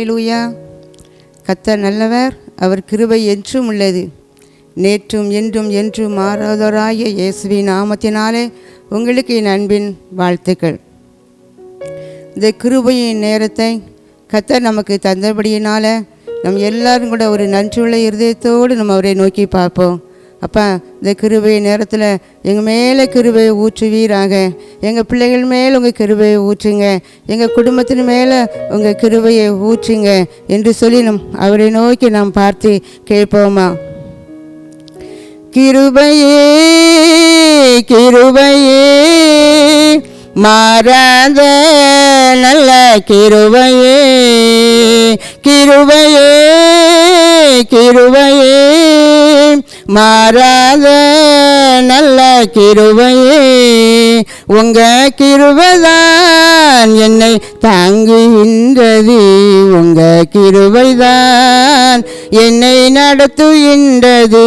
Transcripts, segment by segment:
அல்லேலூயா. கர்த்தர் நல்லவர், அவர் கிருபை என்றும் உள்ளது. நேற்றும் என்றும் என்றும் மாறாதவராகிய இயேசுவின் நாமத்தினாலே உங்களுக்கு என் அன்பின் வாழ்த்துக்கள். இந்த கிருபையின் நேரத்தை கர்த்தர் நமக்கு தந்தபடியினால நம்ம எல்லாரும் கூட ஒரு நன்றியுள்ள இருதயத்தோடு நம்ம அவரை நோக்கி பார்ப்போம். அப்பா, இந்த கிருபை நேரத்தில் எங்கள் மேலே கிருபையை ஊற்றுவீராக. எங்கள் பிள்ளைகள் மேலே உங்கள் கிருபையை ஊற்றுங்க, எங்கள் குடும்பத்தின் மேலே உங்கள் கிருபையை ஊற்றுங்க என்று சொல்லி அவரை நோக்கி நாம் பார்த்து கேட்போமா? கிருபையே கிருபையே மாறாத நல்ல கிருபையே, கிருபையே கிருபையே மாறாத நல்ல கிருபையே, உங்க கிருபைதான் என்னை தாங்குகின்றது, உங்க கிருபைதான் என்னை நடத்துகின்றது.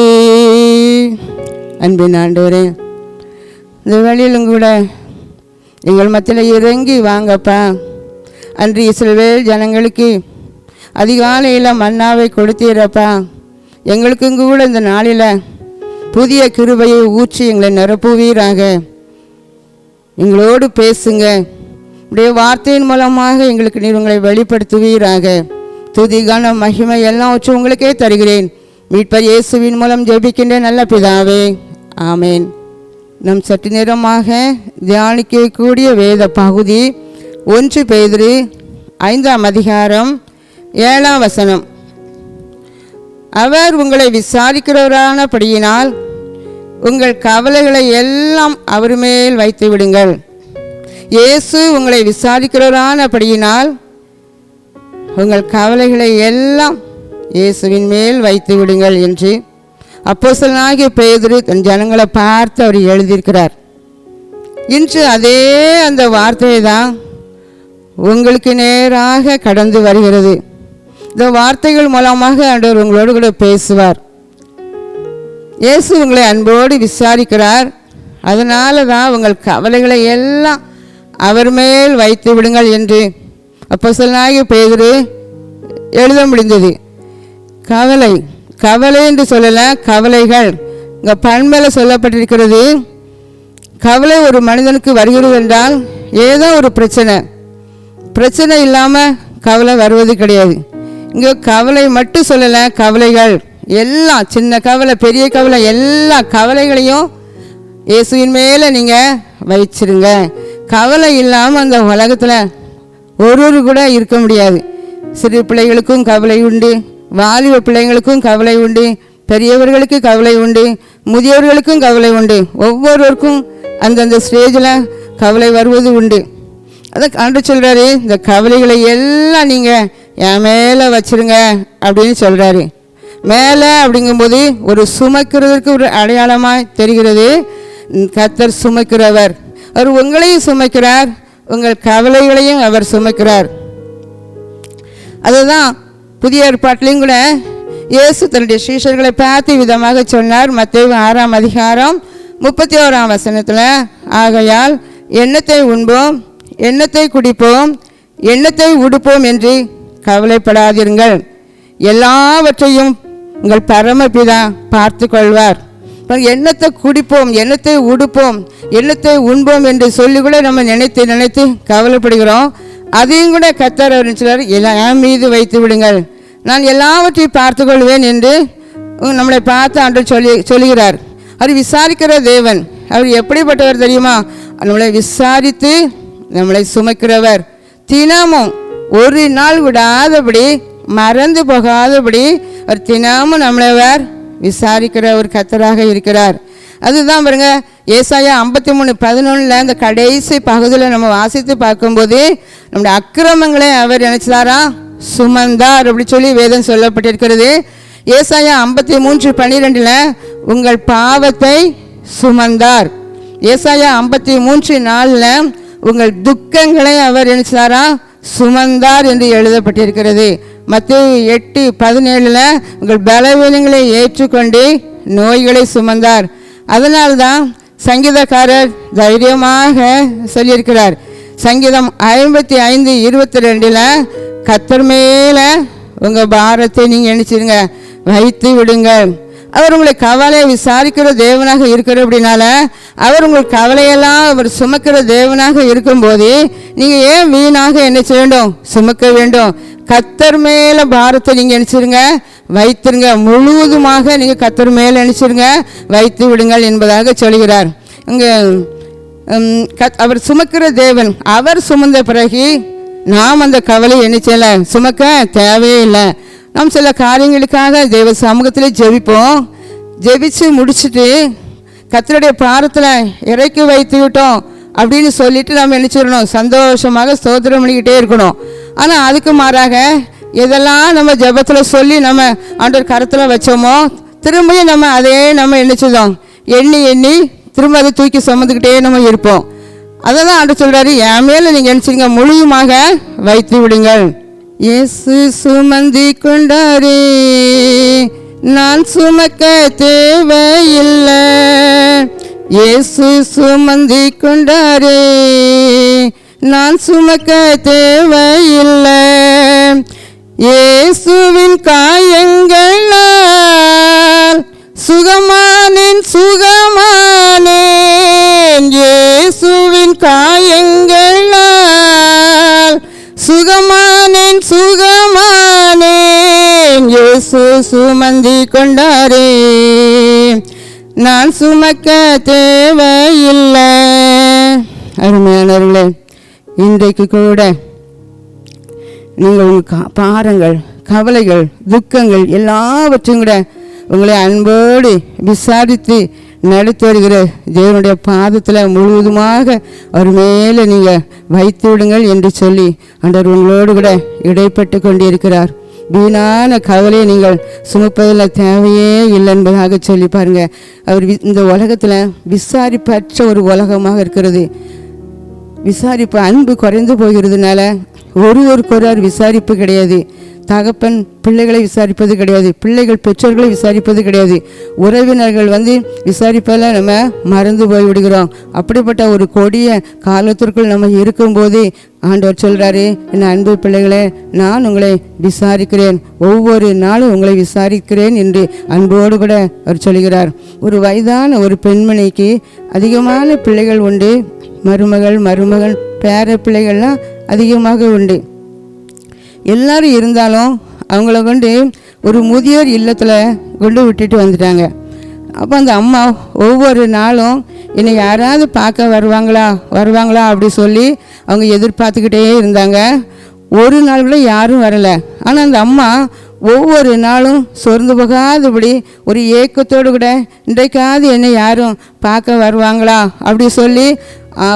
அன்பின் ஆண்டவரே, இந்த வழியிலும் கூட எங்கள் மத்தியில் இறங்கி வாங்கப்பா. அன்று இஸ்ரவேல் ஜனங்களுக்கு அதிகாலையில் மன்னாவை கொடுத்தீரப்பா. எங்களுக்கும் கூட இந்த நாளில் புதிய கிருபையை ஊற்றி எங்களை நிரப்புவீராக. எங்களோடு பேசுங்க, உடைய வார்த்தையின் மூலமாக எங்களுக்கு நீர் உங்களை வெளிப்படுத்துவீராக. துதி கன மகிமை எல்லாம் வச்சு உங்களுக்கே தருகிறேன். மீட்பர் இயேசுவின் மூலம் ஜெபிக்கின்ற நல்ல பிதாவே, ஆமேன். நம் சற்று நேரமாக தியானிக்கக்கூடிய வேத பகுதி 1 பேதுரு 5ஆம் அதிகாரம் 7ஆம் வசனம். அவர் உங்களை விசாரிக்கிறவரானபடியினால் உங்கள் கவலைகளை எல்லாம் அவர் மேல் வைத்து விடுங்கள். இயேசு உங்களை விசாரிக்கிறவரானபடியினால் உங்கள் கவலைகளை எல்லாம் இயேசுவின் மேல் வைத்து விடுங்கள் என்று அப்போஸ்தலனாகிய பேதுரு தன் ஜனங்களை பார்த்து அவர் எழுதியிருக்கிறார். இன்று அதே அந்த வார்த்தை தான் உங்களுக்கு நேராக கடந்து வருகிறது. இந்த வார்த்தைகள் மூலமாக ஆண்டவர் உங்களோடு கூட பேசுவார். இயேசு உங்களை அன்போடு விசாரிக்கிறார். அதனால தான் உங்கள் கவலைகளை எல்லாம் அவர் மேல் வைத்து விடுங்கள் என்று அப்போஸ்தலனாகிய பேதுரு எழுத முடிந்தது. கவலை கவலை என்று சொல்லல, கவலைகள் இங்கே பண்பில் சொல்லப்பட்டிருக்கிறது. கவலை ஒரு மனிதனுக்கு வருகிறது என்றால் ஏதோ ஒரு பிரச்சனை இல்லாமல் கவலை வருவது கிடையாது. இங்கே கவலை மட்டும் சொல்லலை, கவலைகள் எல்லாம், சின்ன கவலை பெரிய கவலை, எல்லா கவலைகளையும் இயேசுவின் மேலே நீங்கள் வச்சிருங்க. கவலை இல்லாமல் அந்த உலகத்தில் ஒரு கூட இருக்க முடியாது. சிறு பிள்ளைகளுக்கும் கவலை உண்டு, வாலிப பிள்ளைங்களுக்கும் கவலை உண்டு, பெரியவர்களுக்கு கவலை உண்டு, முதியவர்களுக்கும் கவலை உண்டு. ஒவ்வொருவருக்கும் அந்தந்த ஸ்டேஜில் கவலை வருவது உண்டு. அதை ஆண்டவர் சொல்கிறாரு, இந்த கவலைகளை எல்லாம் நீங்கள் என் மேலே வச்சிருங்க அப்படின்னு சொல்கிறாரு. மேலே அப்படிங்கும்போது ஒரு சுமக்கிறதுக்கு ஒரு அடையாளமாக தெரிகிறது. கர்த்தர் சுமக்கிறவர், அவர் உங்களையும் சுமக்கிறார், உங்கள் கவலைகளையும் அவர் சுமக்கிறார். அதுதான் புதிய ஏற்பாட்டிலையும் கூட இயேசு தன்னுடைய சீஷர்களை பார்த்து விதமாக சொன்னார். மத்தேயு 6ஆம் அதிகாரம் 31ஆம் வசனத்தில், ஆகையால் எண்ணத்தை உண்போம், எண்ணத்தை குடிப்போம், எண்ணத்தை உடுப்போம் என்று கவலைப்படாதீர்கள், எல்லாவற்றையும் உங்கள் பரமபிதா பார்த்து கொள்வார். எண்ணத்தை குடிப்போம், எண்ணத்தை உடுப்போம், எண்ணத்தை உண்போம் என்று சொல்லி கூட நம்ம நினைத்து கவலைப்படுகிறோம். அதையும் கூட கர்த்தர் அவர் சொல்றார், என் மீது வைத்து விடுங்கள், நான் எல்லாவற்றையும் பார்த்து கொள்வேன் என்று நம்மளை பார்த்து ஆண்டவர் சொல்லுகிறார். அவர் விசாரிக்கிற தேவன். அவர் எப்படிப்பட்டவர் தெரியுமா? நம்மளை விசாரித்து நம்மளை சுமக்கிறவர். தினமும் ஒரு நாள் விடாதபடி, மறந்து போகாதபடி அவர் தினமும் நம்மளவர் விசாரிக்கிற ஒரு கர்த்தராக இருக்கிறார். அதுதான் பாருங்க, ஏசாயா 53:11 இந்த கடைசி பகுதியில் நம்ம வாசித்து பார்க்கும்போது நம்முடைய அக்கிரமங்களை அவர் நினைச்சாரா சுமந்தார் அப்படி சொல்லி வேதம் சொல்லப்பட்டிருக்கிறது. ஏசாயா 53:12 உங்கள் பாவத்தை சுமந்தார். ஏசாயா 53:4 உங்கள் துக்கங்களை அவர் நினைச்சாரா சுமந்தார் என்று எழுதப்பட்டிருக்கிறது. மத்தேயு 8:17 உங்கள் பலவீனங்களை ஏற்றுக்கொண்டு நோய்களை சுமந்தார். அதனால்தான் சங்கீதக்காரர் தைரியமாக சொல்லியிருக்கிறார், சங்கீதம் 55:22 கர்த்தர் மேலே உங்கள் பாரத்தை நீங்கள் நினைச்சிருங்க வைத்து விடுங்கள். அவர் உங்களை கவலையை விசாரிக்கிற தேவனாக இருக்கிற அப்படின்னால அவர் உங்கள் கவலையெல்லாம் அவர் சுமக்கிற தேவனாக இருக்கும்போது நீங்கள் ஏன் வீணாக என்ன செய்ய வேண்டும்? சுமக்க வேண்டும். கர்த்தர் மேலே பாரத்தை நீங்கள் நினைச்சிருங்க வைத்திருங்க. முழுவதுமாக நீங்கள் கர்த்தர் மேலே நினைச்சிருங்க வைத்து விடுங்கள் என்பதாக சொல்கிறார். இங்கே அவர் சுமக்கிற தேவன். அவர் சுமந்த பிறகு நாம் அந்த கவலை என்ன செய்யலை? சுமக்க தேவையே இல்லை. நாம் சில காரியங்களுக்காக தேவ சமூகத்தில் ஜெபிப்போம். ஜெபிச்சு முடிச்சுட்டு கர்த்தருடைய பாரத்தில் இறக்கி வைத்து விட்டோம் அப்படின்னு சொல்லிட்டு நம்ம நினச்சிடணும், சந்தோஷமாக ஸ்தோத்திரம் பண்ணிக்கிட்டே இருக்கணும். ஆனால் அதுக்கு மாறாக எதெல்லாம் நம்ம ஜெபத்தில் சொல்லி நம்ம ஆண்டவர் கரத்தில் வச்சோமோ திரும்பியும் நம்ம அதே நம்ம நினச்சிதோம் எண்ணி எண்ணி திரும்ப அதை தூக்கி சுமந்துக்கிட்டே நம்ம இருப்போம். அதை தான் ஆண்டவர் சொல்கிறாரு, என் மேலே நீங்கள் நினச்சிங்க முழுமையாக வைத்து விடுங்கள். இயேசு சுமந்தி கொண்டாரே நான் சுமக்க தேவையில்லை. இயேசு சுமந்தி கொண்டாரே நான் சுமக்க தேவையில்லை. இயேசுவின் காயங்களால் சுகமானேன் சுகமானேன். இயேசுவின் காயங்களால் சுகமானேன் சுகமானேன். இயேசு சுமந்தி கொண்டாரே நான் சுமக்க தேவையில்லை. அருமையானவர்களே, இன்றைக்கு கூட நீங்கள் உங்கள் பாரங்கள், கவலைகள், துக்கங்கள் எல்லாவற்றையும் கூட உங்களை அன்போடு விசாரித்து நடத்தி வருகிற தேவனுடைய பாதத்தில் முழுவதுமாக அவர் மேலே நீங்கள் வைத்து விடுங்கள் என்று சொல்லி ஆண்டவர் உங்களோடு கூட இடைப்பட்டு கொண்டிருக்கிறார். வீணான கவலையை நீங்கள் சுமப்பதில் தேவையே இல்லை என்பதாக சொல்லி பாருங்கள். அவர் இந்த உலகத்தில் விசாரிப்பற்ற ஒரு உலகமாக இருக்கிறது. விசாரிப்பு அன்பு குறைந்து போகிறதுனால ஒருவருக்கொரு விசாரிப்பு கிடையாது. தகப்பன் பிள்ளைகளை விசாரிப்பது கிடையாது, பிள்ளைகள் பெற்றோர்களை விசாரிப்பது கிடையாது, உறவினர்கள் விசாரிப்பதில் நம்ம மறந்து போய் விடுகிறோம். அப்படிப்பட்ட ஒரு கொடிய காலத்திற்குள் நம்ம இருக்கும்போது ஆண்டவர் சொல்கிறாரு, என் அன்பு பிள்ளைகளே, நான் உங்களை விசாரிக்கிறேன், ஒவ்வொரு நாளும் உங்களை விசாரிக்கிறேன் என்று அன்போடு கூட அவர் சொல்கிறார். ஒரு வயதான ஒரு பெண்மணிக்கு அதிகமான பிள்ளைகள் உண்டு. மருமகள் பேர பிள்ளைகள்லாம் அதிகமாக உண்டு. எல்லாரும் இருந்தாலும் அவங்கள கொண்டு ஒரு முதியோர் இல்லத்தில் கொண்டு விட்டுட்டு வந்துட்டாங்க. அப்போ அந்த அம்மா ஒவ்வொரு நாளும் என்னை யாராவது பார்க்க வருவாங்களா அப்படி சொல்லி அவங்க எதிர்பார்த்துக்கிட்டே இருந்தாங்க. ஒரு நாள் கூட யாரும் வரலை. ஆனால் அந்த அம்மா ஒவ்வொரு நாளும் சொர்ந்து போகாதபடி ஒரு ஏக்கத்தோடு கூட இன்றைக்காவது என்னை யாரும் பார்க்க வருவாங்களா அப்படி சொல்லி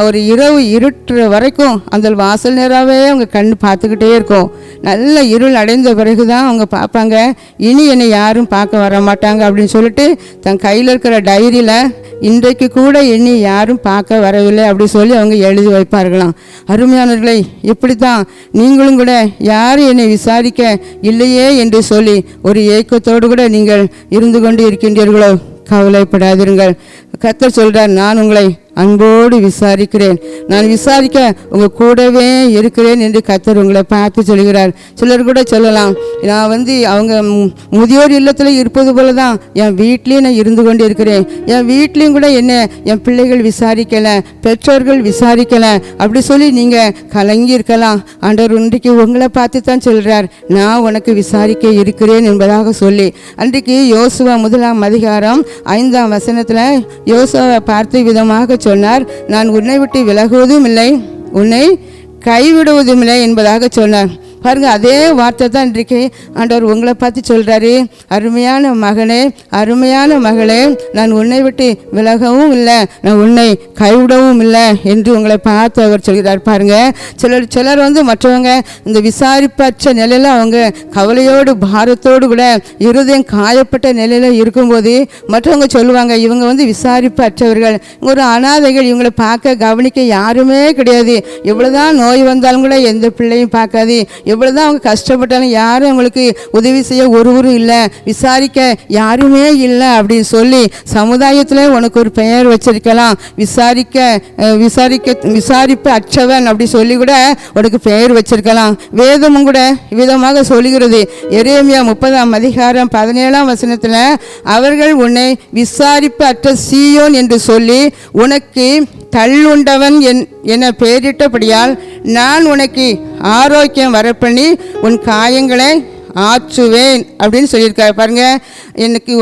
ஒரு இரவு இருட்டுற வரைக்கும் அந்த வாசல் நேராகவே அவங்க கண் பார்த்துக்கிட்டே இருக்கும். நல்ல இருள் அடைந்த பிறகு தான் அவங்க பார்ப்பாங்க, இனி என்னை யாரும் பார்க்க வர மாட்டாங்க அப்படின்னு சொல்லிட்டு தன் கையில் இருக்கிற டைரியில் இன்றைக்கு கூட என்னை யாரும் பார்க்க வரவில்லை அப்படி சொல்லி அவங்க எழுதி வைப்பார்களாம். அருமையானவர்களை, இப்படி தான் நீங்களும் கூட யாரும் என்னை விசாரிக்க இல்லையே என்று சொல்லி ஒரு ஏக்கத்தோடு கூட நீங்கள் இருந்து கொண்டு இருக்கின்றீர்களோ, கவலைப்படாதீர்கள். கர்த்தர் சொல்கிறார், நான் உங்களை அன்போடு விசாரிக்கிறேன், நான் விசாரிக்க உங்கள் கூடவே இருக்கிறேன் என்று கர்த்தர் உங்களை பார்த்து சொல்கிறார். சிலர் கூட சொல்லலாம், நான் அவங்க முதியோர் இல்லத்தில் இருப்பது போல தான் என் வீட்லேயும் நான் இருந்து கொண்டு இருக்கிறேன், என் வீட்லேயும் கூட என்ன என் பிள்ளைகள் விசாரிக்கலை, பெற்றோர்கள் விசாரிக்கலை அப்படி சொல்லி நீங்கள் கலங்கி இருக்கலாம். ஆண்டவர் இன்றைக்கு உங்களை பார்த்து தான் சொல்கிறார், நான் உனக்கு விசாரிக்க இருக்கிறேன் என்பதாக சொல்லி. அன்றைக்கு யோசுவா 1:5 யோசுவாவை பார்த்து விதமாக சொன்னார், நான் உன்னை விட்டு விலகுவதும் இல்லை, உன்னை கைவிடுவதும் இல்லை என்பதாக சொன்னார். பாருங்கள், அதே வார்த்தை தான் இன்றைக்கு ஆண்டவர் உங்களை பார்த்து சொல்கிறாரு, அருமையான மகனே, அருமையான மகளே, நான் உன்னை விட்டு விலகவும் இல்லை, நான் உன்னை கைவிடவும் இல்லை என்று உங்களை பார்த்து அவர் சொல்கிறார். பாருங்கள், சிலர் மற்றவங்க இந்த விசாரிப்பற்ற நிலையில் அவங்க கவலையோடு பாரத்தோடு கூட இருதயம் காயப்பட்ட நிலையில் இருக்கும்போது மற்றவங்க சொல்லுவாங்க, இவங்க விசாரிப்பற்றவர்கள், ஒரு அனாதைகள், இவங்களை பார்க்க கவனிக்க யாருமே கிடையாது, எவ்வளோதான் நோய் வந்தாலும் கூட எந்த பிள்ளையும் பார்க்காது, எவ்வளோதான் அவங்க கஷ்டப்பட்டாலும் யாரும் அவங்களுக்கு உதவி செய்ய ஒருவரும் இல்லை, விசாரிக்க யாருமே இல்லை அப்படின்னு சொல்லி சமுதாயத்தில் உனக்கு ஒரு பெயர் வச்சிருக்கலாம். விசாரிப்பு அற்றவன் அப்படி சொல்லி கூட உனக்கு பெயர் வச்சிருக்கலாம். வேதமும் கூட விதமாக சொல்லுகிறது. எரேமியா 30:17 அவர்கள் உன்னை விசாரிப்பு அற்ற சீயோன் என்று சொல்லி உனக்கு தள்ளுண்டவன் என பெயரிட்டபடியால் நான் உனக்கு ஆரோக்கியம் வரப்பண்ணி உன் காயங்களை ஆற்றுவேன் அப்படின்னு சொல்லியிருக்காரு. பாருங்க,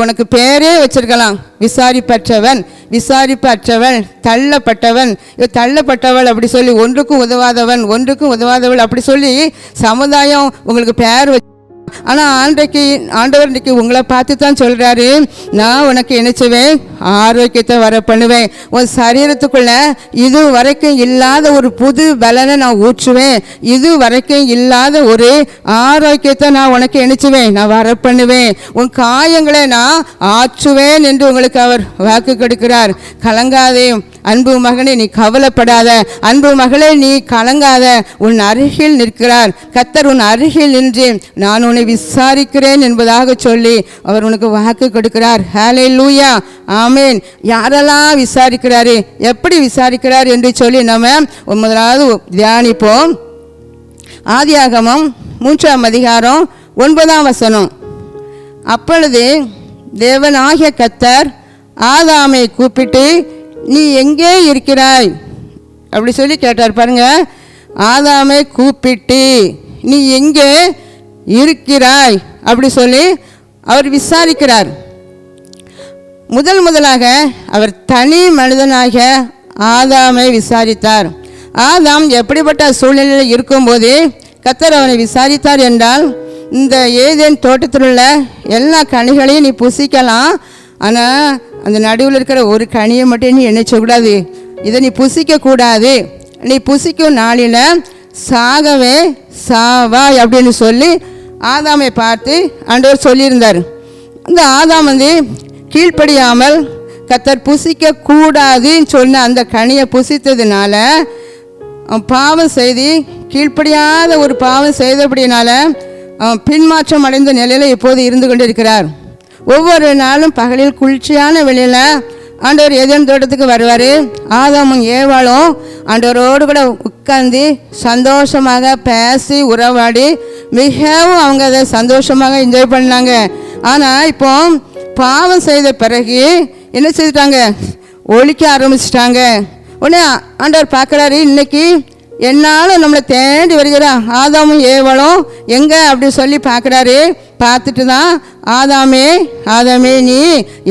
உனக்கு பேரே வச்சிருக்கலாம், விசாரிப்பற்றவன், விசாரிப்பு அற்றவள், தள்ளப்பட்டவன், தள்ளப்பட்டவள் அப்படி சொல்லி, ஒன்றுக்கும் உதவாதவள் அப்படி சொல்லி சமுதாயம் உங்களுக்கு பேர் வச்சு. ஆனால் ஆண்டவர் இன்றைக்கு உங்களை பார்த்து தான் சொல்கிறாரு, நான் உனக்கு நினைச்சுவேன் ஆரோக்கியத்தை வர பண்ணுவேன். உன் சரீரத்துக்குள்ள இது வரைக்கும் இல்லாத ஒரு புது பலனை நான் ஊற்றுவேன். இது வரைக்கும் இல்லாத ஒரு ஆரோக்கியத்தை நான் உனக்கு நினைச்சுவேன், நான் வர பண்ணுவேன். உன் காயங்களை நான் ஆற்றுவேன் என்று உங்களுக்கு அவர் வாக்கு கொடுக்கிறார். கலங்காதே அன்பு மகனே, நீ கவலைப்படாத. அன்பு மகளே, நீ கலங்காத. உன் அருகில் நிற்கிறார் கர்த்தர், உன் அருகில் நின்று நான் உன்னை விசாரிக்கிறேன் என்பதாக சொல்லி அவர் உனக்கு வாக்கு கொடுக்கிறார். ஹல்லேலூயா, ஆமேன். யாரெல்லாம் விசாரிக்கிறாரு, எப்படி விசாரிக்கிறார் என்று சொல்லி நம்ம முதலாவது தியானிப்போம். ஆதியாகமம் 3:9. அப்பொழுது தேவனாகிய கர்த்தர் ஆதாமை கூப்பிட்டு, நீ எங்கே இருக்கிறாய் அப்படி சொல்லி கேட்டார். பாருங்க, ஆதாமை கூப்பிட்டு நீ எங்கே இருக்கிறாய் அப்படி சொல்லி அவர் விசாரிக்கிறார். முதலாக அவர் தனி மனிதனாக ஆதாமை விசாரித்தார். ஆதாம் எப்படிப்பட்ட சூழ்நிலையில் இருக்கும்போது கர்த்தர் அவனை விசாரித்தார் என்றால், இந்த ஏதேன் தோட்டத்தில் உள்ள எல்லா கனிகளையும் நீ புசிக்கலாம், ஆனால் அந்த நடுவில் இருக்கிற ஒரு கனியை மட்டும் நீ நினைச்சக்கூடாது, இதை நீ புசிக்கக்கூடாது, நீ புசிக்கும் நாளில் சாகவே சாவாய் அப்படின்னு சொல்லி ஆதாமை பார்த்து ஆண்டவர் சொல்லியிருந்தார். இந்த ஆதாம் கீழ்ப்படியாமல் கர்த்தர் புசிக்க கூடாதுன்னு சொன்ன அந்த கனியை புசித்ததுனால பாவம் செய்து, கீழ்ப்படியாத ஒரு பாவம் செய்தபடினால பின்மாற்றம் அடைந்த நிலையில் இப்போது இருந்து கொண்டிருக்கிறார். ஒவ்வொரு நாளும் பகலில் குளிர்ச்சியான வெளியில் ஆண்டவர் ஏதேன் தோட்டத்துக்கு வருவார். ஆதாமும் ஏவாளும் ஆண்டவரோடு கூட உட்கார்ந்து சந்தோஷமாக பேசி உறவாடி மிகவும் அவங்க அதை சந்தோஷமாக என்ஜாய் பண்ணாங்க. ஆனால் இப்போ பாவம் செய்த பிறகு என்ன செய்துட்டாங்க, ஒழிக்க ஆரம்பிச்சிட்டாங்க. உடனே ஆண்டவர் பார்க்குறாரு, இன்னைக்கு என்னாலும் நம்மளை தேடி வருகிறா ஆதாமும் ஏவாளும் எங்கே அப்படி சொல்லி பார்க்குறாரு. பார்த்துட்டு தான் ஆதாமே நீ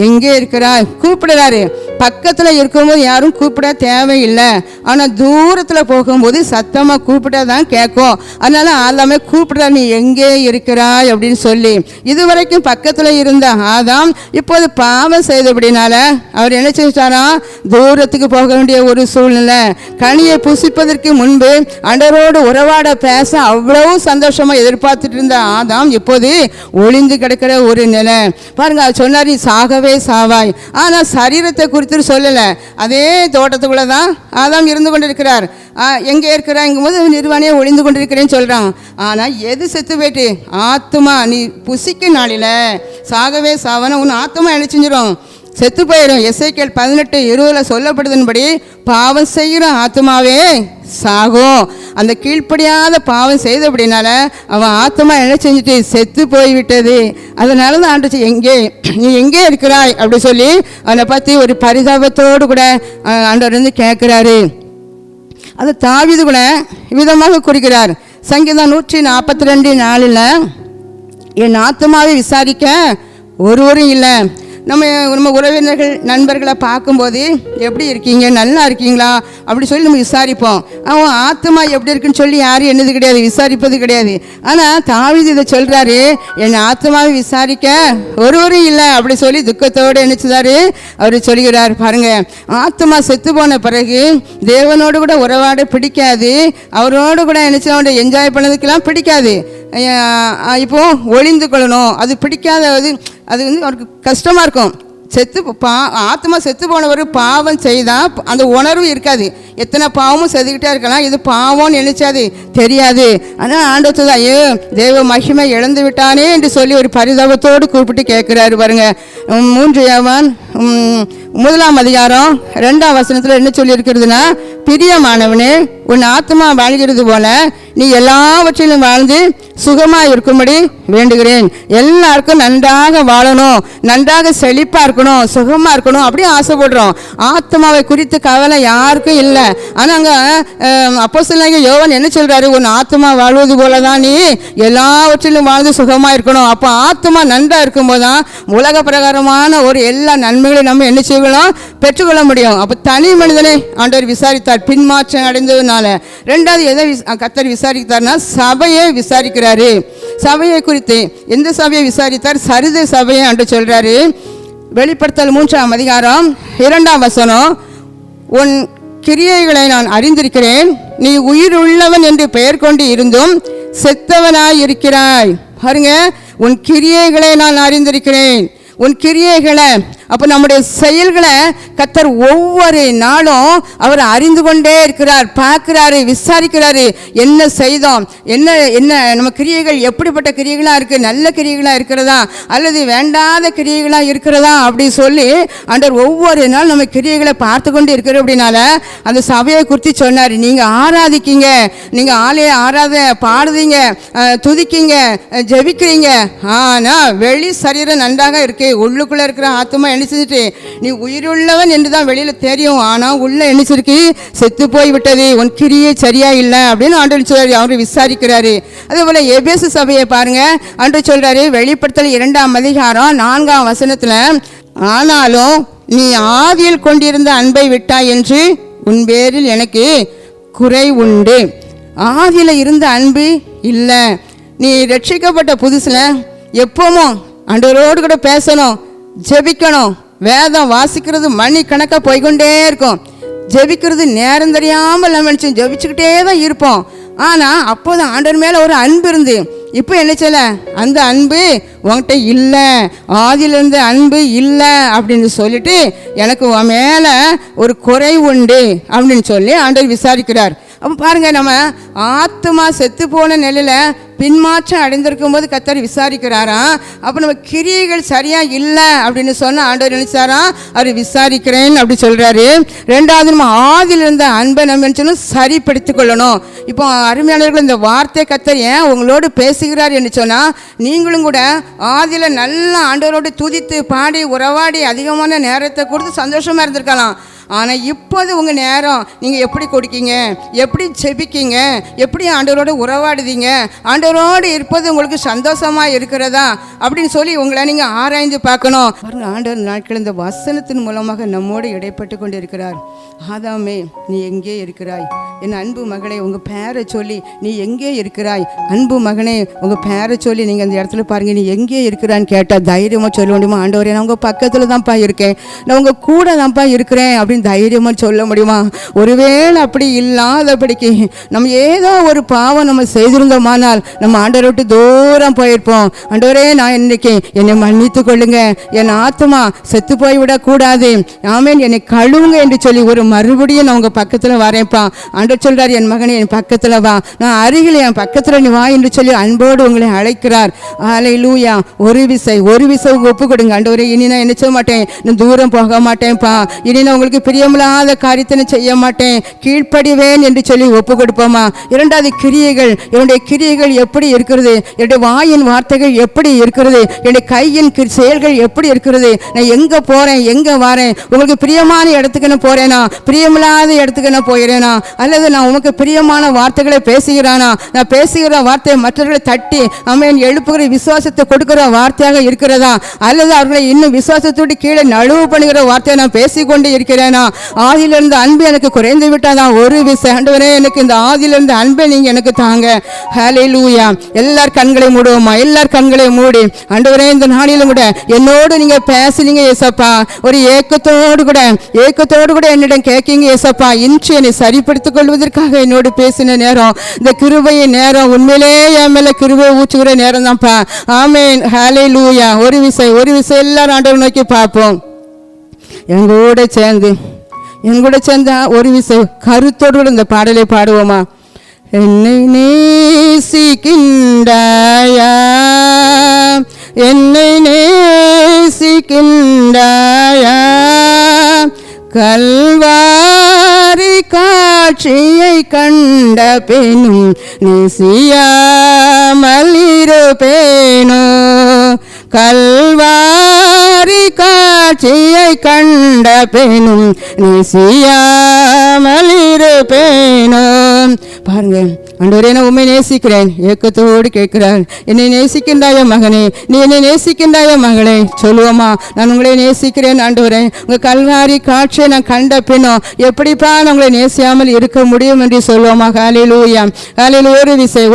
எங்கே இருக்கிறாய் கூப்பிடுறாரு. பக்கத்தில் இருக்கும்போது யாரும் கூப்பிட தேவையில்லை, ஆனால் தூரத்தில் போகும்போது சத்தமாக கூப்பிட்டா தான் கேட்கும். அதனால ஆதாமே கூப்பிடுறாரு, நீ எங்கே இருக்கிறாய் அப்படின்னு சொல்லி. இதுவரைக்கும் பக்கத்தில் இருந்த ஆதாம் இப்போது பாவம் செய்தபடினால அவர் என்ன செஞ்சாராம், தூரத்துக்கு போக வேண்டிய ஒரு சூழ்நிலை. கனியை புசிப்பதற்கு முன்பு ஆண்டவரோடு உறவாட பேச அவ்வளவு சந்தோஷமாக எதிர்பார்த்துட்டு இருந்த ஆதாம் இப்போது ஒளிந்து கிடக்கிற ஒரு நிலை. பாருங்க, அவர் சொன்னார், நீ சாகவே சாவாய். ஆனால் சரீரத்தை குறித்து சொல்லலை. அதே தோட்டத்துக்குள்ள தான் ஆதாம் இருந்து கொண்டிருக்கிறார். எங்கே இருக்கிறாங்கும் போது நிர்வாணியை ஒளிந்து கொண்டிருக்கிறேன்னு சொல்கிறான். ஆனால் எது செத்து போயிட்டு, ஆத்துமா நீ புசிக்கும் நாளில் சாகவே சாவான உன் ஆத்துமா என்ன செஞ்சிடும், செத்து போயிடும். எசேக்கியேல் 18:20 சொல்லப்படுதன்படி பாவம் செய்கிற ஆத்மாவே சாகும். அந்த கீழ்ப்படியாத பாவம் செய்தபடினால அவன் ஆத்மா என்ன செஞ்சுட்டு செத்து போய்விட்டது. அதனால தான் ஆண்டு நீ எங்கே இருக்கிறாய் அப்படி சொல்லி அவனை பற்றி ஒரு பரிதாபத்தோடு கூட ஆண்டவர் கேட்குறாரு. அது தாவீது கூட விதமாக குறிக்கிறார். சங்கீதம் 142:4 என் ஆத்மாவை விசாரிக்க ஒருவரும் இல்லை. நம்ம உறவினர்கள் நண்பர்களை பார்க்கும்போது எப்படி இருக்கீங்க, நல்லா இருக்கீங்களா அப்படி சொல்லி நம்ம விசாரிப்போம். அவன் ஆத்மா எப்படி இருக்குன்னு சொல்லி யாரும் என்னது கிடையாது, விசாரிப்பது கிடையாது. ஆனால் தாவீது இதை சொல்கிறாரு, என் ஆத்மாவை விசாரிக்க ஒருவரும் இல்லை அப்படி சொல்லி துக்கத்தோடு நினைச்சதாரு அவர் சொல்கிறார். பாருங்க, ஆத்மா செத்து போன பிறகு தேவனோடு கூட உறவாட பிடிக்காது, அவரோடு கூட நினைச்சவனோட என்ஜாய் பண்ணதுக்கெல்லாம் பிடிக்காது. இப்போ ஒளிந்து கொள்ளணும், அது பிடிக்காத, அது அவருக்கு கஷ்டமாக இருக்கும். ஆத்மா செத்து போனவர் பாவம் செய்தால் அந்த உணர்வு இருக்காது. எத்தனை பாவமும் செதுக்கிட்டே இருக்கலாம், இது பாவம்னு நினைச்சாது தெரியாது. ஆனால் ஆண்டவர் ஐயோ தேவ மகிமை இழந்து விட்டானே என்று சொல்லி ஒரு பரிதாபத்தோடு கூப்பிட்டு கேட்குறாரு பாருங்க. 3 யோவான் 1ஆம் அதிகாரம் 2ஆம் வசனத்தில் என்ன சொல்லி இருக்கிறதுனா, பிரியமானவனே உன் ஆத்மா வாழ்கிறது போல நீ எல்லாவற்றிலும் வாழ்ந்து சுகமாக இருக்கும்படி வேண்டுகிறேன். எல்லாருக்கும் நன்றாக வாழணும், நன்றாக செழிப்பாக இருக்கணும், சுகமாக இருக்கணும் அப்படி ஆசைப்படுறோம். ஆத்மாவை குறித்து கவலை யாருக்கும் இல்லை. ஆனால் அங்கே அப்போஸ்தலனாகிய யோவான் என்ன சொல்கிறாரு, உன் ஆத்மா வாழ்வது போல தான் நீ எல்லாவற்றிலும் வாழ்ந்து சுகமாக இருக்கணும். அப்போ ஆத்மா நன்றாக இருக்கும்போது தான் உலக பிரகாரமான ஒரு எல்லா நன்மைகளையும் நம்ம என்ன செய்யலாம், பெற்றுக்கொள்ள முடியும். அப்போ தனி மனிதனை ஆண்டவர் விசாரித்தார் பின்மாற்றம் அடைந்ததுனால. ரெண்டாவது எதை கர்த்தர் விசாரித்தார்னா, சபையை விசாரிக்கிறாரு. சபையை குறித்து எந்த சபையை விசாரித்தார், சரிதை சபையை என்று சொல்றாரு. வெளிப்படுத்தல் 3ஆம் அதிகாரம் 2ஆம் வசனம், உன் கிரியைகளை நான் அறிந்திருக்கிறேன், நீ உயிர் உள்ளவன் என்று பெயர் கொண்டு இருந்தும் செத்தவனாய் இருக்கிறாய். பாருங்க, உன் கிரியைகளை நான் அறிந்திருக்கிறேன். உன் கிரியைகளை, அப்போ நம்முடைய செயல்களை கர்த்தர் ஒவ்வொரு நாளும் அவர் அறிந்து கொண்டே இருக்கிறார், பார்க்கிறாரு, விசாரிக்கிறாரு. என்ன செய்தோம், என்ன என்ன நம்ம கிரியைகள் எப்படிப்பட்ட கிரியைகளாக இருக்குது, நல்ல கிரியைகளாக இருக்கிறதா அல்லது வேண்டாத கிரியைகளாக இருக்கிறதா அப்படி சொல்லி ஆண்டவர் ஒவ்வொரு நாள் நம்ம கிரியைகளை பார்த்து கொண்டு இருக்கிறோம். அப்படின்னால அந்த சபையை குறித்து சொன்னார், நீங்கள் ஆராதிக்கீங்க, நீங்கள் ஆராத பாடுதீங்க, துதிக்கீங்க, ஜெபிக்கிறீங்க, ஆனால் வெளி சரீரம் நன்றாக இருக்கு, உள்ளுக்குள்ளே இருக்கிற ஆத்மா என்ன செஞ்சுட்டு நீ உயிருள்ளவன் என்று தான் வெளியில் தெரியும், ஆனால் உள்ள என்ன செஞ்சிருக்கு, செத்து போய் விட்டது, உன் கிரியை சரியா இல்லை அப்படின்னு ஆண்டவர் சொல்றாரு. அவரு விசாரிக்கிறாரு. அதே போல எபேசு சபையை பாருங்க, ஆண்டவர் சொல்றாரு வெளிப்படுத்தல் 2ஆம் அதிகாரம் 4ஆம் வசனத்தில், ஆனாலும் நீ ஆதியில் கொண்டிருந்த அன்பை விட்டாய் என்று உன் பேரில் எனக்கு குறை உண்டு. ஆதியில் இருந்த அன்பு இல்லை. நீ ரட்சிக்கப்பட்ட புதுசில் எப்பவும் ஆண்டவரோடு கூட பேசணும், ஜெபிக்கணும், வேதம் வாசிக்கிறது மணி கணக்காக போய்கொண்டே இருக்கும். ஜெபிக்கிறது நேரம் தெரியாமல் நம்ம நினச்சோம் ஜெபிச்சுக்கிட்டே தான் இருப்போம். ஆனால் அப்போது ஆண்டவர் மேலே ஒரு அன்பு இருந்து, இப்போ என்ன செய்யல, அந்த அன்பு உன்கிட்ட இல்லை, ஆதியில் இருந்த அன்பு இல்லை அப்படின்னு சொல்லிட்டு எனக்கு உன் மேலே ஒரு குறை உண்டு அப்படின்னு சொல்லி ஆண்டவர் விசாரிக்கிறார். அப்போ பாருங்கள், நம்ம ஆத்மா செத்து போன நிலையில் பின்மாற்றம் அடைந்திருக்கும் போது கர்த்தர் விசாரிக்கிறாராம். அப்போ நம்ம கிரியைகள் சரியாக இல்லை அப்படின்னு சொன்னால் ஆண்டவர் நினைச்சாராம், அவர் விசாரிக்கிறேன் அப்படி சொல்கிறாரு. ரெண்டாவது, நம்ம ஆதியில் இருந்த அன்பை நம்ம நினச்சோம் சரிப்படுத்திக் கொள்ளணும். இப்போ அருமையாளர்கள், இந்த வார்த்தை கர்த்தர் ஏன் உங்களோடு பேசுகிறார் என்று சொன்னால், நீங்களும் கூட ஆதியில் நல்லா ஆண்டவரோடு துதித்து பாடி உறவாடி அதிகமான நேரத்தை கொடுத்து சந்தோஷமாக இருந்திருக்கலாம். ஆனால் இப்போது உங்கள் நேரம் நீங்கள் எப்படி கொடுக்கீங்க, எப்படி ஜெபிக்கீங்க, எப்படி ஆண்டவரோடு உறவாடுதீங்க, ஆண்டவரோடு இருப்பது உங்களுக்கு சந்தோஷமாக இருக்கிறதா அப்படின்னு சொல்லி உங்களை நீங்கள் ஆராய்ந்து பார்க்கணும். ஆண்டவர் நாட்கள் இந்த வசனத்தின் மூலமாக நம்மோடு இடைப்பட்டு கொண்டு இருக்கிறார். ஆதாமே நீ எங்கே இருக்கிறாய், என் அன்பு மகளே உங்கள் பேரை சொல்லி நீ எங்கே இருக்கிறாய், அன்பு மகனே உங்கள் பேரை சொல்லி நீங்கள் அந்த இடத்துல பாருங்கள், நீ எங்கே இருக்கிறான்னு கேட்டால் தைரியமாக சொல்ல முடியுமா, ஆண்டவரே நான் உங்கள் பக்கத்தில் தான்ப்பா இருக்கேன், நான் உங்கள் கூட தான்ப்பா இருக்கிறேன் அப்படின்னு தைரியமாக சொல்ல முடியுமா? ஒருவேளை அப்படி இல்லாதபடிக்கு நம்ம ஏதோ ஒரு பாவம் நம்ம செய்திருந்தோமானால் நம்ம ஆண்டவரை விட்டு தூரம் போயிருப்போம். ஆண்டவரே நான் இன்னைக்கு என்னை மன்னித்து கொள்ளுங்க, என் ஆத்மா செத்து போய் விடக்கூடாது, ஆமேன், என்னை கழுவுங்க என்று சொல்லி ஒரு மறுபடியும் நான் உங்கள் பக்கத்தில் வரேன்ப்பா. ஆண்டவர் சொல்கிறார், என் மகனே என் பக்கத்தில் வா, நான் அருகில் என் பக்கத்தில் நீ வா என்று சொல்லி அன்போடு உங்களை அழைக்கிறார். ஹல்லேலூயா. ஒரு விசை உங்க ஒப்பு கொடுங்க. ஆண்டவரே இனி நான் என்ன செய்ய மாட்டேன், நான் தூரம் போக மாட்டேன்ப்பா, இனி நான் உங்களுக்கு பிரியமில்லாத காரியத்தை செய்ய மாட்டேன், கீழ்ப்படிவேன் என்று சொல்லி ஒப்பு கொடுப்போமா. இரண்டாவது கிரியைகள், என்னுடைய கிரியைகள் எப்படி இருக்கிறது, என்னுடைய வாயின் வார்த்தைகள் எப்படி இருக்கிறது, என்னுடைய கையின் செயல்கள் எப்படி இருக்கிறது, நான் எங்கே போகிறேன் எங்கே வரேன், உங்களுக்கு பிரியமான இடத்துக்கு நான் போகிறேனா, பிரியமில்லாத இடத்துக்கு நான் போகிறேனா, அல்லது நான் உனக்கு பிரியமான வார்த்தைகளை பேசுகிறானா, நான் பேசுகிற வார்த்தையை மற்றவர்களை தட்டி அமேன் எழுப்புகிற விசுவாசத்தை கொடுக்கிற வார்த்தையாக இருக்கிறதா, அல்லது அவர்களை இன்னும் விசுவாசத்தோடு கீழே நழுவு பண்ணுகிற வார்த்தையை நான் பேசிக்கொண்டு இருக்கிறேனா, ஆதியிலிருந்து அன்பு எனக்கு குறைந்து விட்டாதான். ஒரு விசை ஆண்டவரே எனக்கு இந்த ஆதியிலிருந்து அன்பை நீங்கள் எனக்கு தாங்க. ஹல்லேலூயா. எல்லார் கண்களை மூடுவோமா, எல்லார் கண்களை மூடி ஆண்டவரே இந்த நாளிலும் கூட என்னோடு நீங்கள் பேசுனீங்க ஏசப்பா, ஒரு ஏக்கத்தோடு கூட என்னிடம் கேட்கீங்க ஏசப்பா, இன்று என்னை சரிப்படுத்திக் கொள்வதற்காக என்னோடு பேசின நேரம், இந்த கிருபையின் நேரம், உண்மையிலே என் மேலே கிருபை ஊற்றுகிற நேரம் தான்ப்பா. ஆமேன். ஹல்லேலூயா. ஒரு விசை எல்லாரும் ஆண்டவர் நோக்கி பார்ப்போம். எங்கூட சேர்ந்து ஒரு விஷயம் கருத்தோடு இந்த பாடலை பாடுவோமா? என்னை நேசிக்கின்றாயா, என்னை நேசிக்கின்றாயா, கல்வாரி காட்சியை கண்ட பெண்ணும் நேசியாமல் இருப்பேனோ, கல்வாரி காட்சியை கண்ட பெண்ணும் நேசியாமல் இருப்பேனோ. பாருங்க, ஆண்டவரே நான் உண்மை நேசிக்கிறேன். ஏக்கத்தோடு கேட்கிறார், என்னை நேசிக்கின்றாய மகனே, நீ என்னை நேசிக்கின்றாய மகளே. சொல்லுவோமா? நான் உங்களை நேசிக்கிறேன் ஆண்டவரே. உங்கள் கல்வாரி காட்சியை நான் கண்ட பின்னோ எப்படிப்பா நான் உங்களை நேசியாமல் இருக்க முடியும் என்று சொல்லுவோமா? ஹல்லேலூயா, ஹல்லேலூயா.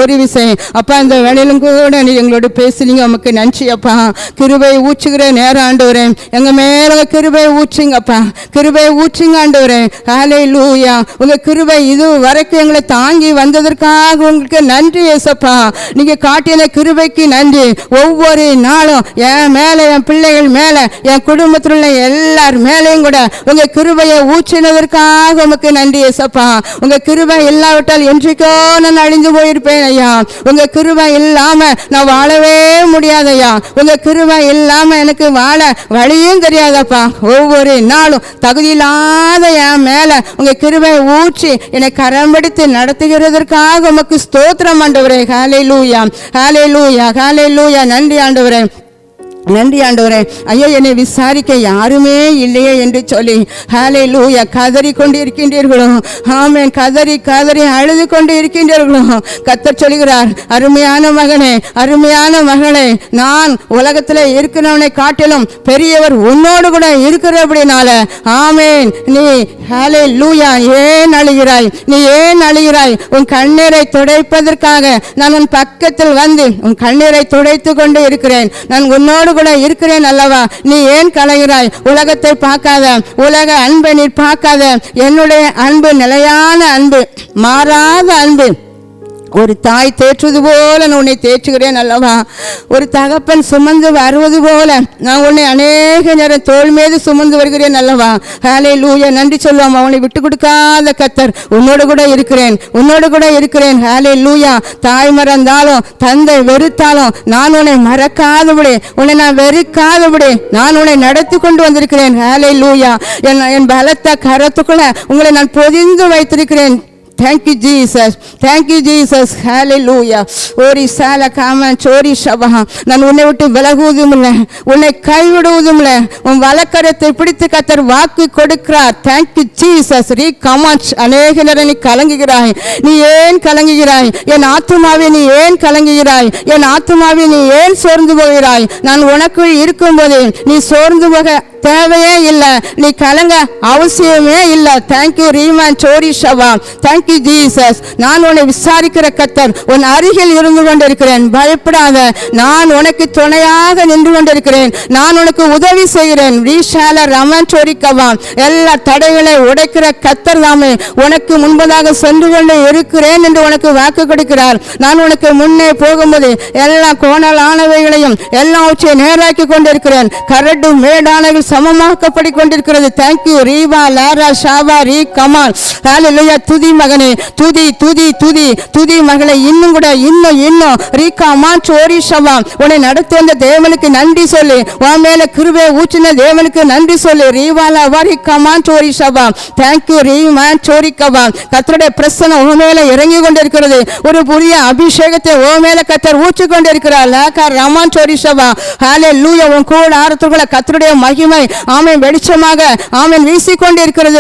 ஒரு விஷயம் அப்பா, இந்த வேளையிலும் கூட நீ எங்களோட பேசுனீங்க, உமக்கு நன்றி அப்பா. கிருபை ஊற்றுகிற நேரம் ஆண்டவரே, எங்கள் மேலே கிருபை ஊற்றுங்கப்பா, கிருபை ஊற்றுங்க ஆண்டவரே. ஹல்லேலூயா. உங்கள் கிருபை இது வரைக்கும் எங்களை தாங்கி வந்ததற்காக உங்களுக்கு நன்றி ஏசப்பா. நீங்க காட்டின கிருபைக்கு நன்றி. ஒவ்வொரு நாளும் என் மேல, என் பிள்ளைகள் மேல, என் குடும்பத்தில் உள்ள எல்லார் மேலையும் கூட உங்க கிருபையை ஊற்றினதற்காக உமக்கு நன்றி ஏசப்பா. உங்க கிருபை இல்லாவிட்டால் என்றைக்கோ நான் அழிந்து போயிருப்பேன் ஐயா. உங்க கிருபை இல்லாம நான் வாழவே முடியாதையா. உங்க கிருபை இல்லாம எனக்கு வாழ வழியும் தெரியாதப்பா. ஒவ்வொரு நாளும் தகுதியில்லாத என் மேல உங்க கிருபை ஊற்றி என்னை கரம் பிடித்து நடத்துகிறதற்காக உமக்கு ஸ்தோத்திரம் ஆண்டவரே. ஹல்லேலூயா, ஹல்லேலூயா, ஹல்லேலூயா. நன்றி ஆண்டவரே, நன்றி ஆண்டவரே. ஐயா, என்னை விசாரிக்க யாருமே இல்லையே என்று சொல்லி ஹல்லேலூயா கதறி கொண்டு இருக்கின்றீர்களோ? ஆமென். கதறி கதறி அழுது கொண்டு இருக்கின்றீர்களோ? கர்த்தர் சொல்கிறார், அருமையான மகனே, அருமையான மகளே, நான் உலகத்தில் இருக்கிறவனை காட்டிலும் பெரியவர் உன்னோடு கூட இருக்கிறபடினால ஆமென். நீ ஹல்லேலூயா ஏன் அழுகிறாய்? நீ ஏன் அழுகிறாய்? உன் கண்ணீரை துடைப்பதற்காக நான் உன் பக்கத்தில் வந்து உன் கண்ணீரை துடைத்து கொண்டு இருக்கிறேன். நான் உன்னோடு கூட இருக்கிறேன் அல்லவா? நீ ஏன் கலகிறாய்? உலகத்தை பார்க்காத, உலக அன்பை நீ பார்க்காத. என்னுடைய அன்பு நிலையான அன்பு, மாறாத அன்பு. ஒரு தாய் தேற்றுவது போல நான் உன்னை தேற்றுகிறேன் அல்லவா? ஒரு தகப்பன் சுமந்து வருவது போல நான் உன்னை அநேக நேரம் தோள் மீது சுமந்து வருகிறேன் அல்லவா? ஹல்லேலூயா. நன்றி சொல்லுவோம். அவனை விட்டு கொடுக்காத கர்த்தர் உன்னோடு கூட இருக்கிறேன், உன்னோடு கூட இருக்கிறேன். ஹல்லேலூயா. தாய் மறந்தாலும் தந்தை வெறுத்தாலும் நான் உன்னை மறக்காதபடி, உன்னை நான் வெறுக்காதபடி நான் உன்னை நடத்தி கொண்டு வந்திருக்கிறேன். ஹல்லேலூயா. என் பலத்த கரத்துக்குள்ள உங்களை நான் பொதிந்து வைத்திருக்கிறேன். Thank you Jesus, thank you Jesus. Hallelujah. ஓரி சால காமன் சோரி சபா. நான் உன்னை விட்டு விலகுவதும் இல்லை, உன்னை கைவிடுவதும் இல்லை. உன் வலக்கரத்தை பிடித்து கர்த்தர் வாக்கு கொடுக்கிறார். Thank you Jesus. Re come on. அநேக நேரம் நீ கலங்குகிறாய். நீ ஏன் கலங்குகிறாய்? என் ஆத்துமாவே நீ ஏன் கலங்குகிறாய்? என் ஆத்துமாவே நீ ஏன் சோர்ந்து போகிறாய்? நான் உனக்குள் இருக்கும்போது நீ சோர்ந்து போக தேவையே இல்லை, நீ கலங்க அவசியமே இல்லை. தேங்க்யூ ரீமான் சோரி சபா. Thank you Jesus. நான் உன்னை விசாரிக்கிற கர்த்தர் உன் அருகில் இருந்து கொண்டிருக்கிறேன். பயப்படாத, நான் உனக்கு துணையாக நின்று கொண்டிருக்கிறேன். நான் உனக்கு உதவி செய்கிறேன். ரீஷால ரமன் சோரிக்கவா. எல்லா தடைகளை உடைக்கிற கர்த்தர் தாமே உனக்கு முன்பதாக சென்று கொண்டு இருக்கிறேன் என்று உனக்கு வாக்கு கொடுக்கிறார். நான் உனக்கு முன்னே போகும்போது எல்லா கோணலானவைகளையும் எல்லாவற்றையும் நேராக்கி கொண்டிருக்கிறேன். கரடு மேடானவை சமமாக்கப்படி கொண்டிருக்கிறது. தேங்க்யூ ரீவா லாரா ஷாவா ரீ கமால். ஹல்லேலூயா. துதி மகனே, துதி துதி துதி துதி மகளே. இன்னும் கூட இன்னும் ரீகா மான் சோரி ஷவா. உன்னை நடத்தி வந்த தேவனுக்கு நன்றி சொல்லி, உன் மேல கிருபை ஊற்றின தேவனுக்கு நன்றி சொல்லி. ரீவாலா வாரி கமான் சோரி ஷவா. தேங்க்யூ ரீமான் சோரி கவா. கர்த்தருடைய பிரசன்னம் உன் மேல இறங்கி கொண்டிருக்கிறது. ஒரு புதிய அபிஷேகத்தை உன் மேல கர்த்தர் ஊற்றி கொண்டிருக்கிறார். லாகா ரமான் சோரி ஷவா. ஹல்லேலூயா. உன் கூட ஆரத்துக்குள்ள கர்த்தருடைய மகிமை ஆமென் வெளிச்சமாக ஆமென் வீசிக்கொண்டிருக்கிறது.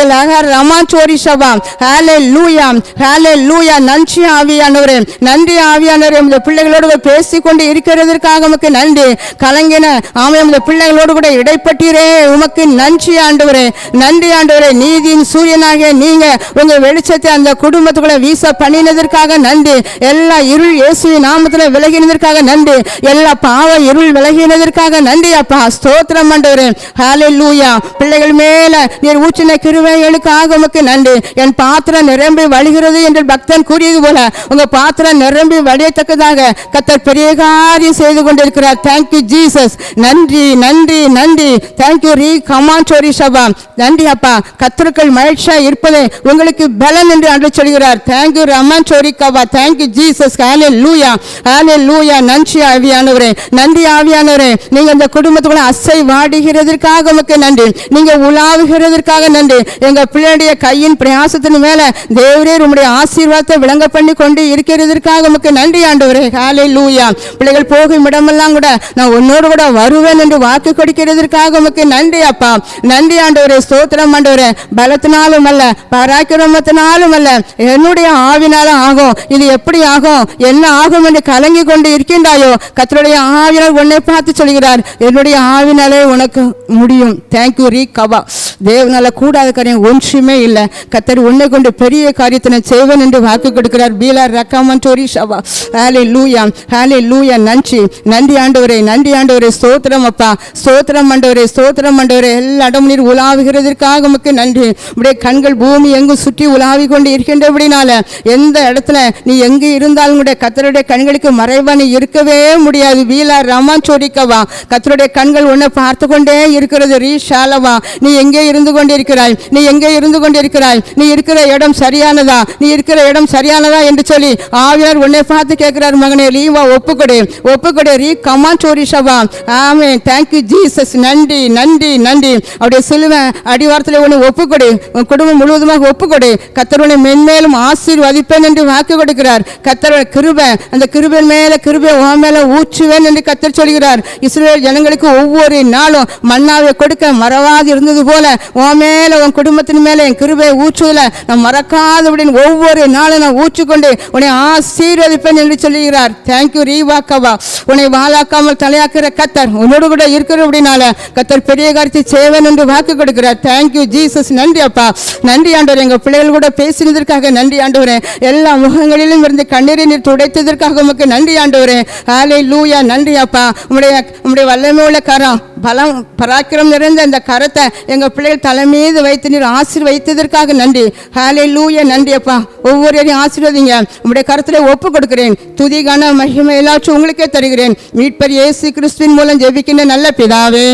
ரமான் சோரி சபா. ஹல்லேலூயா, ஹல்லேலூயா. நன்றி ஆவியானவரே, நன்றி ஆவியானவரே. இந்த பிள்ளைகளோடு பேசிக்கொண்டு இருக்கிறதற்காக உமக்கு நன்றி. கலங்கின ஆமென் இந்த பிள்ளைகளோடு கூட இடைப்பட்டீரே, உமக்கு நன்றி ஆண்டவரே, நன்றி ஆண்டவரே. நீதியின் சூரியனாக நீங்க உங்க வெளிச்சத்தை அந்த குடும்பத்துக்குள்ள வீச பண்ணினதற்காக நன்றி. எல்லா இருள் இயேசுவின் நாமத்தில் விலகினதற்காக நன்றி. எல்லா பாவ இருள் விலகினதற்காக நன்றி அப்பா. ஸ்தோத்திரம் ஆண்டவரே. ஹல்லேலூயா. பிள்ளைகள் மேல நீர் ஊற்றின கிருபைகளுக்காக உமக்கு நன்றி. என் பாத்திரம் நிரம்பி வழிகிறது என்று பக்தன் கூறியது போல உங்க பாத்திரம் நிரம்பி வழியத்தக்கதாக கர்த்தர் பெரிய காரியம் செய்து கொண்டிருக்கிறார். Thank you Jesus. நன்றி நன்றி நன்றி. தேங்க்யூ ரீ கமாண்டோரி சபா. நன்றி அப்பா. கர்த்தருக்குள் மகிழ்ச்சியா இருப்பதே உங்களுக்கு பலன் என்று அன்று சொல்கிறார். தேங்க்யூ ரமாண்டோரி கபா. Thank you Jesus. Hallelujah hallelujah. நன்றி ஆவியானவரே. நன்றி ஆவியானவரே. நீங்க இந்த குடும்பத்துக்குள்ள அசை வாடுகிறதற்காக உமக்கு நன்றி. நீங்க உலாவுகிறதற்காக நன்றி. எங்க பிள்ளையுடைய கையின் பிரயாசத்தின் மேல தேவரே உம்முடைய ஆசீர்வாதத்தை விளங்க பண்ணி கொண்டு இருக்கிறதற்காக உமக்கு நன்றி ஆண்டவரே. ஹல்லேலூயா. பிள்ளைகள் போகும் இடமெல்லாம் கூட நான் உன்னோடு கூட வருவேன் என்று வாக்கு கொடுக்கிறதற்காக உமக்கு நன்றி அப்பா. நன்றி ஆண்டவரே. ஸ்தோத்திரம் ஆண்டவரே. பலத்தினாலும் அல்ல, பராக்கிரமத்தினாலும் அல்ல, என்னுடைய ஆவினாலும் ஆகும். இது எப்படி ஆகும், என்ன ஆகும் என்று கலங்கி கொண்டு இருக்கின்றாயோ, கர்த்தருடைய ஆவியால் உன்னை பார்த்து சொல்கிறார், என்னுடைய ஆவினாலே உனக்கு முடியும். தேங்க்யூ ரீ கபா. தேவனால கூடாத காரியம் ஒன்றுமே இல்லை. கர்த்தர் உன்னை கொண்டு பெரிய காரியத்தை நான் செய்வேன் என்று வாக்கு கொடுக்கிறார். பீலா ரக்கமண்டோரி சபா. ஹல்லேலூயா ஹல்லேலூயா. நன்றி நன்றி ஆண்டவரே. நன்றி ஆண்டவரே. ஸ்தோத்திரம் அப்பா. ஸ்தோத்திரம் ஆண்டவரே. ஸ்தோத்திரம் ஆண்டவரே. எல்லா இடம் நீர் உலாவுகிறதற்காக உமக்கு நன்றி. உடைய கண்கள் பூமி எங்கும் சுற்றி உலாவி கொண்டு இருக்கின்றபடினால எந்த இடத்துல நீ எங்கு இருந்தாலும் கூட கர்த்தருடைய கண்களுக்கு மறைவா நீ இருக்கவே முடியாது. வீலா ரமாச்சோரிக்கவா. கர்த்தருடைய கண்கள் உன்னை பார்த்து கொண்டே இருக்கிறது. ரீ ஷாலவா. நீ எங்கே இருந்து கொண்டிருக்கிறாய், நீ எங்கே இருந்து கொண்டிருக்கிறாய், நீ இருக்கிற இடம் சரியானதா, நீ இருக்கிற இடம் சரியானதா என்று சொல்லி ஆவியார் உன்னை பார்த்து கேட்கிறார். மகனே லீவா ஒப்புக்கொடு ஒப்புக்கொடு. ரீ கமாச்சோரி சபா. ஆமே. Thank you Jesus. நன்றி நன்றி நன்றி. அவருடைய சிலுவை அடிவாரத்தில் ஒன்று ஒப்புக்கொடு. உன் குடும்பம் முழுவதுமாக ஒப்புக்கொடு. கர்த்தருடைய மென்மேலும் ஆசீர்வதிப்பேன் என்று வாக்கு கொடுக்கிறார். கர்த்தருடைய கிருபை, அந்த கிருபை மேல கிருபை உன் மேல ஊற்றுவேன் என்று கர்த்தர் சொல்கிறார். இஸ்ரவேல் ஜனங்களுக்கு ஒவ்வொரு நாளும் மன்னாவை கொடுக்க மறவாது இருந்தது போல உன் மேல உன் குடும்பத்தின் மேல என் கிருபையை ஊற்றுவதில் நான் மறக்காதபடின்னு ஒவ்வொரு நாளும் நான் ஊற்றிக்கொண்டு உன்னை ஆசீர்வதிப்பேன் என்று சொல்லுகிறார். தேங்க்யூ ரீவாக்கவா. உன்னை வாழாக்காமல் தலையாக்குற கர்த்தர் உன்னோடு கூட இருக்கிற அப்படின்னால கர்த்தர் பெரிய காரியத்தை செய்வேன் என்று வாக்கு கொடுக்கிறார். Thank you Jesus. நன்றி அப்பா. நன்றி ஆண்டவரே. எங்க பிள்ளைகள் கூட பேசினதற்காக நன்றி ஆண்டவரே. எல்லா முகங்களிலும் இருந்து கண்ணீரை நீர் துடைத்ததற்காக உமக்கு நன்றி ஆண்டவரே. ஹல்லேலூயா. நன்றி அப்பா. உம்முடைய வல்லமை உள்ள கரம், பலம், பராக்கிரம் நிறைந்த இந்த கரத்தை எங்க பிள்ளைகள் தலைமீது வைத்து நீர் ஆசீர்வதித்ததற்காக நன்றி. ஹல்லேலூயா. நன்றி அப்பா. ஒவ்வொருவரையும் ஆசீர்வதிங்க. உம்முடைய கரத்திலே ஒப்பு கொடுக்கிறேன். துதி கன மகிமை எல்லாச்சும் உங்களுக்கே தருகிறேன். மீட்பர் இயேசு கிறிஸ்துவின் மூலம் ஜெபிக்கின்ற நல்ல பிதாவே.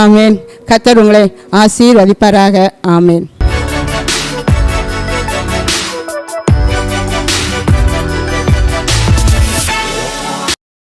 ஆமேன். கர்த்தர் உங்களை ஆசீர்வதிப்பாராக. ஆமேன்.